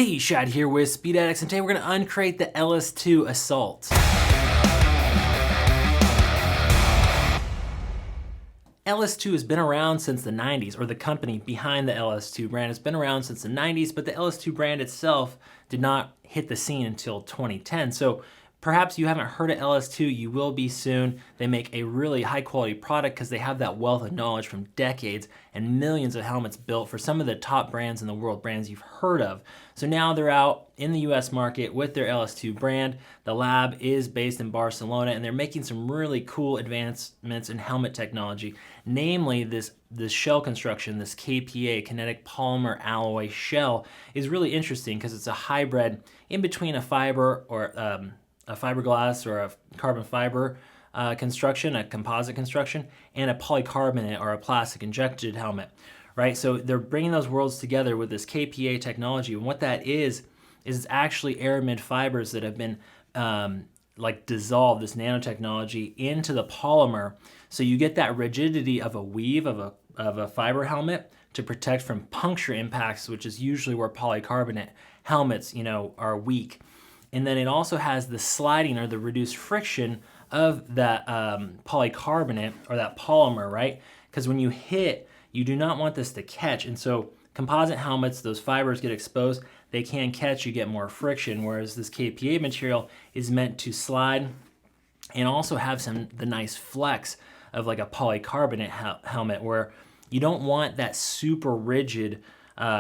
Hey, Shad here with SPEEDADDICTS, and today we're going to uncrate the LS2 Assault. LS2 has been around since the 90s, or the company behind the LS2 brand has been around since the 90s, but the LS2 brand itself did not hit the scene until 2010. So perhaps you haven't heard of LS2, you will be soon. They make a really high quality product because they have that wealth of knowledge from decades and millions of helmets built for some of the top brands in the world, brands you've heard of. So now they're out in the US market with their LS2 brand. The lab is based in Barcelona, and they're making some really cool advancements in helmet technology, namely this shell construction, this KPA, Kinetic Polymer Alloy shell, is really interesting because it's a hybrid in between a fiber or a fiberglass or a carbon fiber construction, a composite construction, and a polycarbonate or a plastic injected helmet, right? So they're bringing those worlds together with this KPA technology, and what that is it's actually aramid fibers that have been like dissolved, this nanotechnology, into the polymer, so you get that rigidity of a weave of a fiber helmet to protect from puncture impacts, which is usually where polycarbonate helmets, are weak. And then it also has the sliding or the reduced friction of that polycarbonate or that polymer, right? Because when you hit, you do not want this to catch. And so composite helmets, those fibers get exposed, they can catch, you get more friction, whereas this KPA material is meant to slide and also have the nice flex of like a polycarbonate helmet, where you don't want that super rigid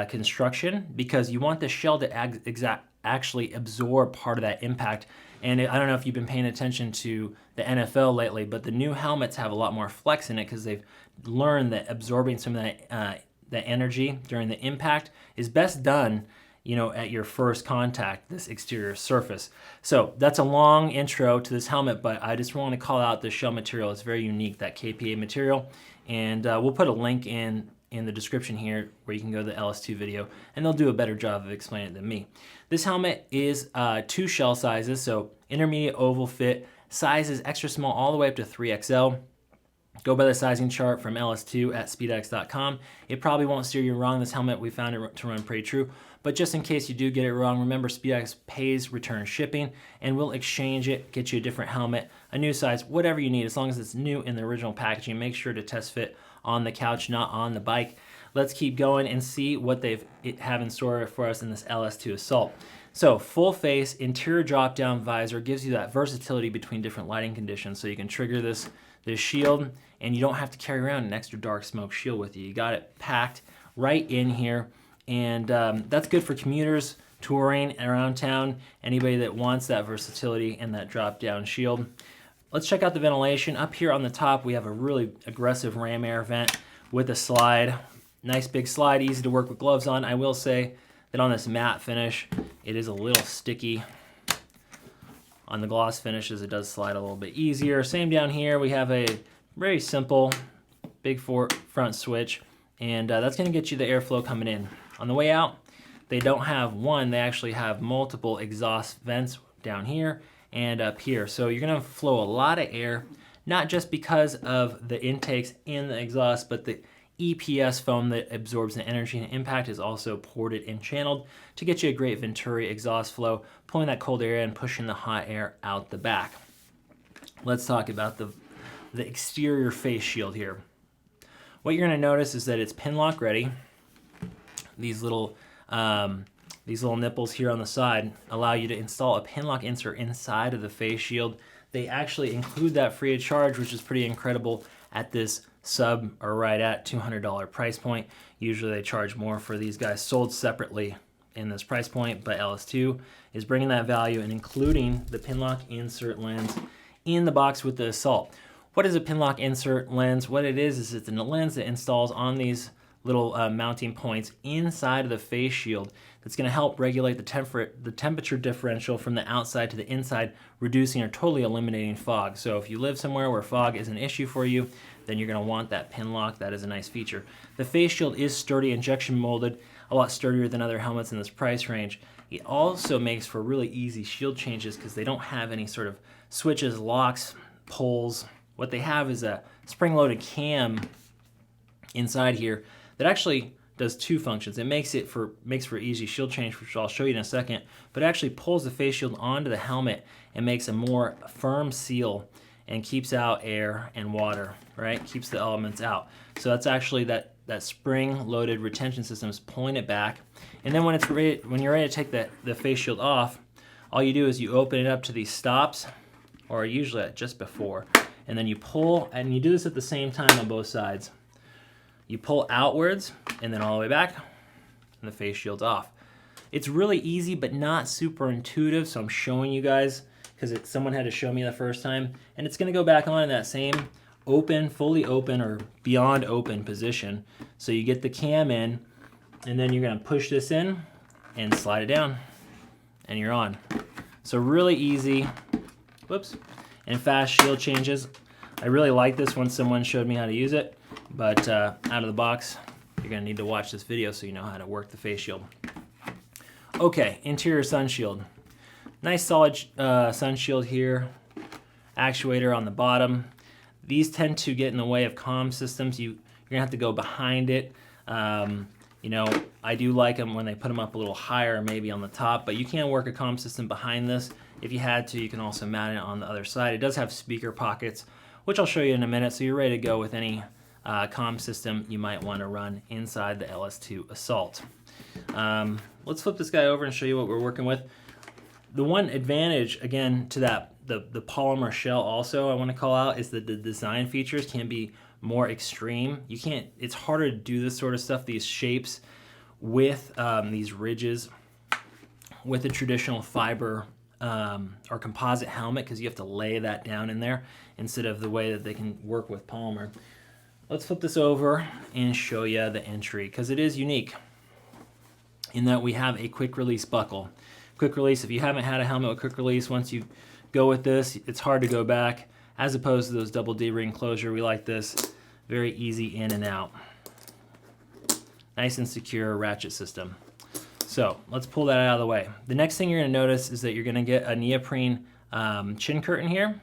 construction, because you want the shell to actually absorb part of that impact. And I don't know if you've been paying attention to the NFL lately, but the new helmets have a lot more flex in it because they've learned that absorbing some of that energy during the impact is best done, at your first contact, this exterior surface. So that's a long intro to this helmet, but I just want to call out the shell material. It's very unique, that KPA material, and we'll put a link in the description here where you can go to the LS2 video, and they'll do a better job of explaining it than me. This helmet is 2 shell sizes, so intermediate oval fit, sizes extra small all the way up to 3XL. Go by the sizing chart from LS2 at SPEEDADDICTS.com. It probably won't steer you wrong. This helmet, we found it to run pretty true, but just in case you do get it wrong, remember SPEEDADDICTS pays return shipping, and we'll exchange it, get you a different helmet, a new size, whatever you need, as long as it's new in the original packaging. Make sure to test fit on the couch, not on the bike. Let's keep going and see what they have in store for us in this LS2 Assault. So full face interior drop down visor gives you that versatility between different lighting conditions, so you can trigger this shield and you don't have to carry around an extra dark smoke shield with you. You got it packed right in here, and that's good for commuters, touring around town, anybody that wants that versatility and that drop down shield. Let's check out the ventilation. Up here on the top, we have a really aggressive ram air vent with a slide. Nice big slide, easy to work with gloves on. I will say that on this matte finish, it is a little sticky. On the gloss finishes, it does slide a little bit easier. Same down here, we have a very simple big front switch, and that's gonna get you the airflow coming in. On the way out, they don't have one, they actually have multiple exhaust vents down here and up here. So you're gonna flow a lot of air, not just because of the intakes in the exhaust, but the EPS foam that absorbs the energy and impact is also ported and channeled to get you a great Venturi exhaust flow, pulling that cold air in, pushing the hot air out the back. Let's talk about the exterior face shield here. What you're gonna notice is that it's pinlock ready. These little nipples here on the side allow you to install a pinlock insert inside of the face shield. They actually include that free of charge, which is pretty incredible at this sub or right at $200 price point. Usually they charge more for these guys sold separately in this price point, but LS2 is bringing that value and including the pinlock insert lens in the box with the Assault. What is a pinlock insert lens? What it is it's a lens that installs on these little mounting points inside of the face shield that's going to help regulate the temperature differential from the outside to the inside, reducing or totally eliminating fog. So if you live somewhere where fog is an issue for you, then you're going to want that pinlock. That is a nice feature. The face shield is sturdy, injection molded, a lot sturdier than other helmets in this price range. It also makes for really easy shield changes because they don't have any sort of switches, locks, pulls. What they have is a spring-loaded cam inside here that actually does two functions. It makes for easy shield change, which I'll show you in a second, but it actually pulls the face shield onto the helmet and makes a more firm seal and keeps out air and water, right? Keeps the elements out. So that's actually that spring-loaded retention system is pulling it back. And then when you're ready to take the face shield off, all you do is you open it up to these stops, or usually just before, and then you pull, and you do this at the same time on both sides. You pull outwards and then all the way back, and the face shield's off. It's really easy but not super intuitive, so I'm showing you guys because someone had to show me the first time, and it's going to go back on in that same open, fully open, or beyond open position. So you get the cam in, and then you're going to push this in and slide it down, and you're on. So really easy, whoops, and fast shield changes. I really like this when someone showed me how to use it, but out of the box, you're going to need to watch this video so you know how to work the face shield. Okay, interior sun shield. Nice solid sun shield here, actuator on the bottom. These tend to get in the way of comm systems. You're going to have to go behind it. You know, I do like them when they put them up a little higher, maybe on the top, but you can work a comm system behind this. If you had to, you can also mount it on the other side. It does have speaker pockets, which I'll show you in a minute, so you're ready to go with any comm system you might want to run inside the LS2 Assault. Let's flip this guy over and show you what we're working with. The one advantage, again, to that, the polymer shell also I want to call out, is that the design features can be more extreme. It's harder to do this sort of stuff, these shapes, with these ridges, with a traditional fiber or composite helmet, because you have to lay that down in there instead of the way that they can work with polymer. Let's flip this over and show you the entry, because it is unique in that we have a quick release buckle. Quick release, if you haven't had a helmet with quick release, once you go with this, it's hard to go back, as opposed to those double D-ring closure. We like this, very easy in and out. Nice and secure ratchet system. So let's pull that out of the way. The next thing you're going to notice is that you're going to get a neoprene chin curtain here.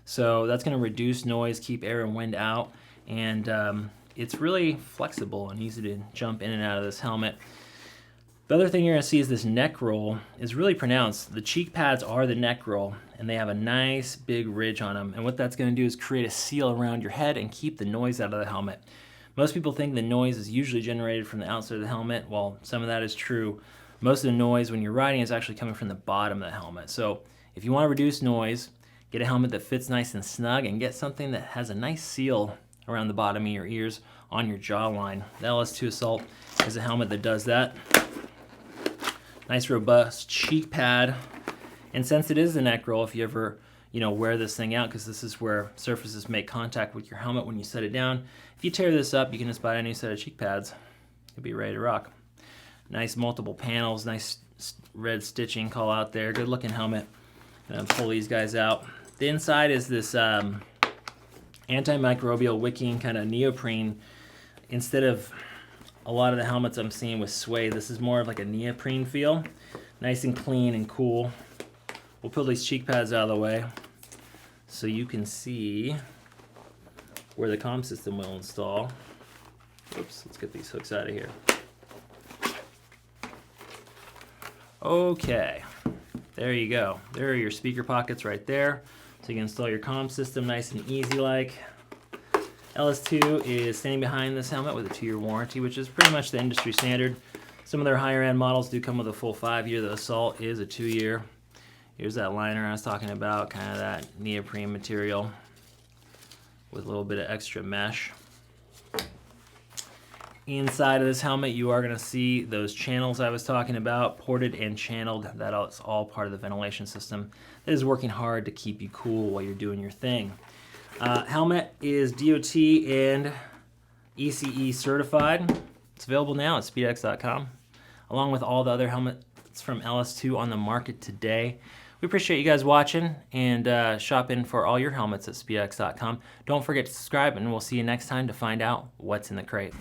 So that's going to reduce noise, keep air and wind out, and it's really flexible and easy to jump in and out of this helmet. The other thing you're going to see is this neck roll is really pronounced. The cheek pads are the neck roll, and they have a nice big ridge on them. And what that's going to do is create a seal around your head and keep the noise out of the helmet. Most people think the noise is usually generated from the outside of the helmet. Well, some of that is true. Most of the noise when you're riding is actually coming from the bottom of the helmet. So if you want to reduce noise, get a helmet that fits nice and snug, and get something that has a nice seal around the bottom of your ears on your jawline. The LS2 Assault is a helmet that does that. Nice robust cheek pad, and since it is a neck roll, if you ever wear this thing out, because this is where surfaces make contact with your helmet when you set it down, if you tear this up, you can just buy a new set of cheek pads. You'll be ready to rock. Nice multiple panels, nice red stitching call out there, good looking helmet. Gonna pull these guys out. The inside is this antimicrobial wicking kind of neoprene. Instead of a lot of the helmets I'm seeing with suede, this is more of like a neoprene feel. Nice and clean and cool. We'll pull these cheek pads out of the way so you can see where the comm system will install. Oops, let's get these hooks out of here. Okay, there you go. There are your speaker pockets right there. So you can install your comm system nice and easy like. LS2 is standing behind this helmet with a 2-year warranty, which is pretty much the industry standard. Some of their higher end models do come with a full 5-year. The Assault is a 2-year. Here's that liner I was talking about, kind of that neoprene material with a little bit of extra mesh. Inside of this helmet, you are going to see those channels I was talking about, ported and channeled. That's all part of the ventilation system that is working hard to keep you cool while you're doing your thing. Helmet is DOT and ECE certified. It's available now at SPEEDADDICTS.com, along with all the other helmets from LS2 on the market today. We appreciate you guys watching, and shop in for all your helmets at SPEEDADDICTS.com. Don't forget to subscribe, and we'll see you next time to find out what's in the crate.